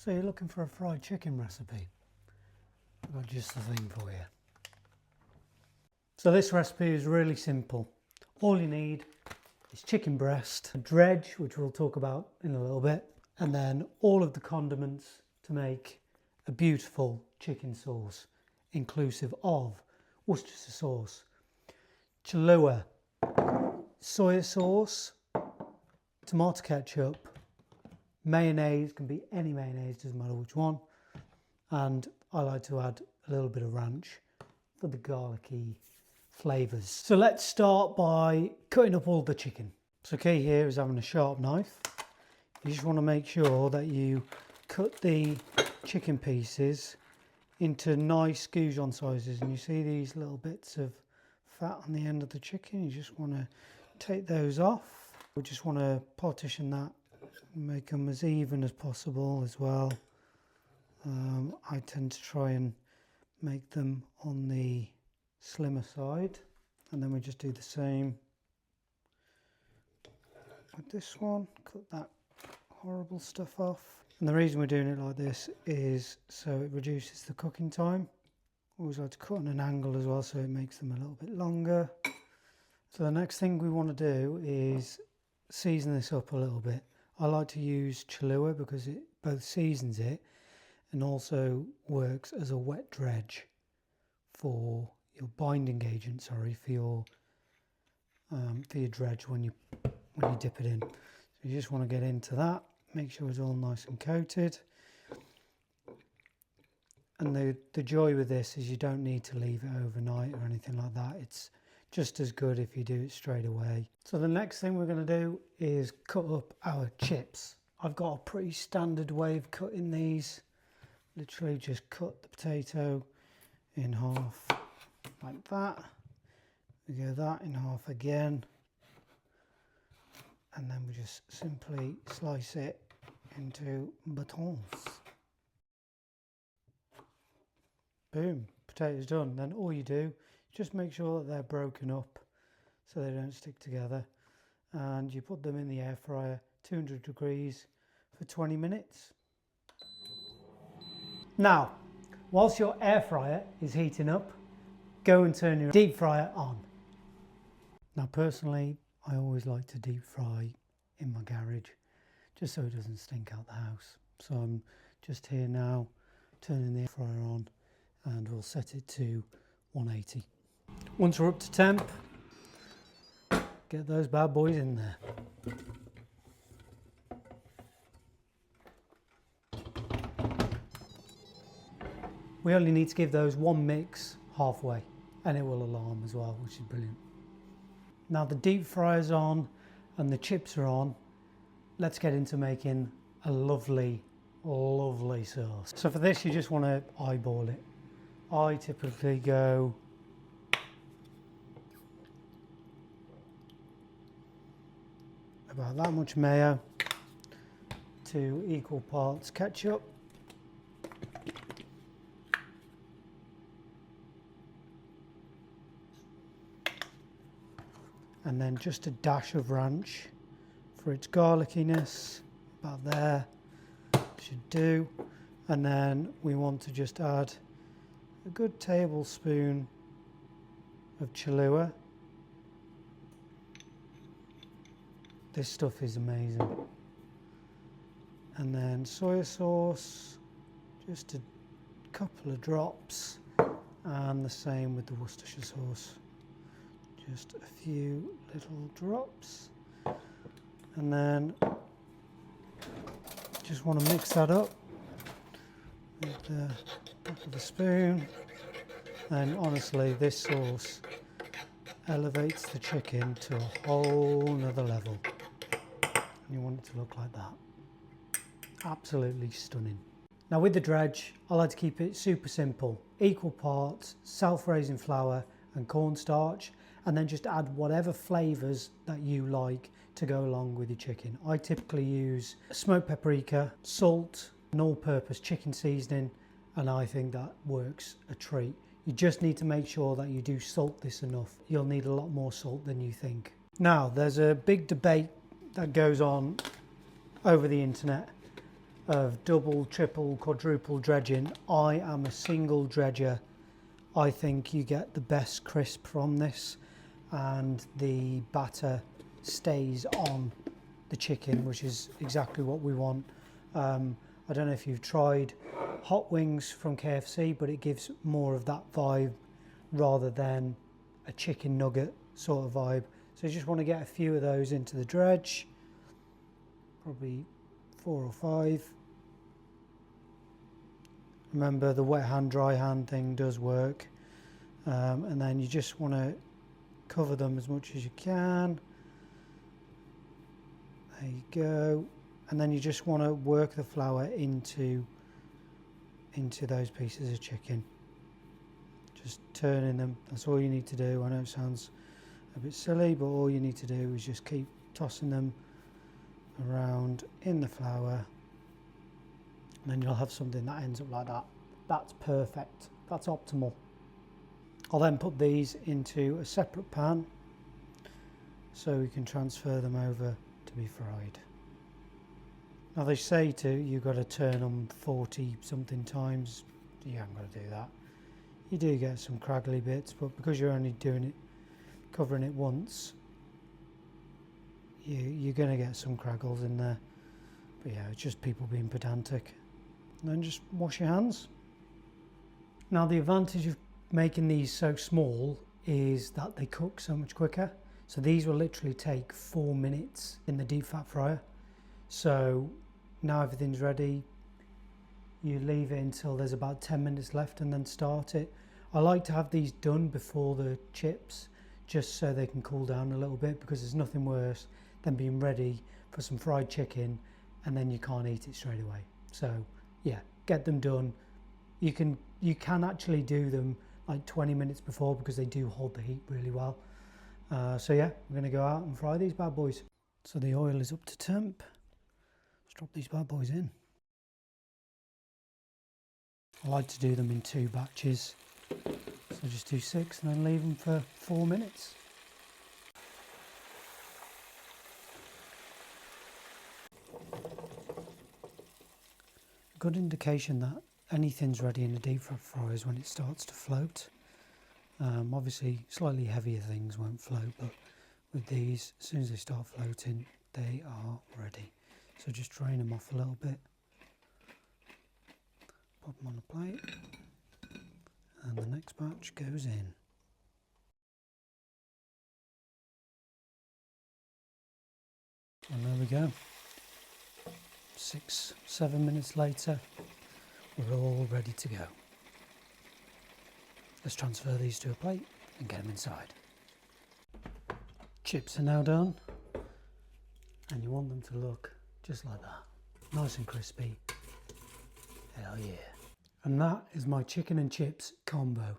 So you're looking for a fried chicken recipe? I've got just the thing for you. So this recipe is really simple. All you need is chicken breast, a dredge, which we'll talk about in a little bit, and then all of the condiments to make a beautiful chicken sauce, inclusive of Worcestershire sauce, Cholula, soy sauce, tomato ketchup, mayonnaise, can be any mayonnaise, doesn't matter which one, and I like to add a little bit of ranch for the garlicky flavours. So let's start by cutting up all the chicken. So key here is having a sharp knife. You just want to make sure that you cut the chicken pieces into nice goujon sizes, and you see these little bits of fat on the end of the chicken, you just want to take those off. We just want to partition that, make them as even as possible as well. I tend to try and make them on the slimmer side, and then we just do the same with this one. Cut that horrible stuff off. And the reason we're doing it like this is so it reduces the cooking time. Always like to cut on an angle as well, so it makes them a little bit longer. So the next thing we want to do is season this up a little bit. I like to use Cholula because it both seasons it and also works as a wet dredge for your binding agent, for your dredge when you dip it in. So you just want to get into that, make sure it's all nice and coated. And the joy with this is you don't need to leave it overnight or anything like that. It's just as good if you do it straight away. So the next thing we're going to do is cut up our chips. I've got a pretty standard way of cutting these. Literally just cut the potato in half like that. We go that in half again. And then we just simply slice it into batons. Boom, potatoes done. Then all you do is just make sure that they're broken up so they don't stick together. And you put them in the air fryer, 200 degrees for 20 minutes. Now, whilst your air fryer is heating up, go and turn your deep fryer on. Now personally, I always like to deep fry in my garage, just so it doesn't stink out the house. So I'm just here now, turning the air fryer on, and we'll set it to 180. Once we're up to temp, get those bad boys in there. We only need to give those one mix halfway, and it will alarm as well, which is brilliant. Now the deep fryer's on and the chips are on. Let's get into making a lovely, lovely sauce. So for this, you just want to eyeball it. I typically go about that much mayo to equal parts ketchup. And then just a dash of ranch for its garlickiness, about there, should do. And then we want to just add a good tablespoon of Cholula. This stuff is amazing. And then soy sauce, just a couple of drops, and the same with the Worcestershire sauce. Just a few little drops, and then just want to mix that up with the back of the spoon. And honestly, this sauce elevates the chicken to a whole nother level. And you want it to look like that. Absolutely stunning. Now with the dredge, I like to keep it super simple. Equal parts self-raising flour and cornstarch, and then just add whatever flavours that you like to go along with your chicken. I typically use smoked paprika, salt, an all-purpose chicken seasoning, and I think that works a treat. You just need to make sure that you do salt this enough. You'll need a lot more salt than you think. Now, there's a big debate that goes on over the internet of double, triple, quadruple dredging. I am a single dredger. I think you get the best crisp from this, and the batter stays on the chicken, which is exactly what we want. I don't know if you've tried hot wings from KFC, but it gives more of that vibe rather than a chicken nugget sort of vibe. So you just want to get a few of those into the dredge, probably 4 or 5. Remember, the wet hand, dry hand thing does work. And then you just want to cover them as much as you can. There you go. And then you just want to work the flour into those pieces of chicken. Just turning them, that's all you need to do. I know it sounds a bit silly, but all you need to do is just keep tossing them around in the flour. And then you'll have something that ends up like that. That's perfect, that's optimal. I'll then put these into a separate pan so we can transfer them over to be fried. Now they say you've got to turn them 40 something times. You haven't got to do that. You do get some craggly bits, but because you're only covering it once, you're going to get some craggles in there. But yeah, it's just people being pedantic. And then just wash your hands. Now the advantage of making these so small is that they cook so much quicker. So these will literally take 4 minutes in the deep fat fryer. So now everything's ready. You leave it until there's about 10 minutes left and then start it. I like to have these done before the chips, just so they can cool down a little bit, because there's nothing worse than being ready for some fried chicken and then you can't eat it straight away. So yeah, get them done. You can actually do them like 20 minutes before, because they do hold the heat really well. So yeah, we're going to go out and fry these bad boys. So the oil is up to temp. Let's drop these bad boys in. I like to do them in 2 batches. So just do 6 and then leave them for 4 minutes. A good indication that anything's ready in the deep fat fryer is when it starts to float. Obviously slightly heavier things won't float, but with these, as soon as they start floating, they are ready. So just drain them off a little bit, pop them on a plate, and the next batch goes in. And there we go. 6-7 minutes later, we're all ready to go. Let's transfer these to a plate and get them inside. Chips are now done, and you want them to look just like that. Nice and crispy. Hell yeah. And that is my chicken and chips combo.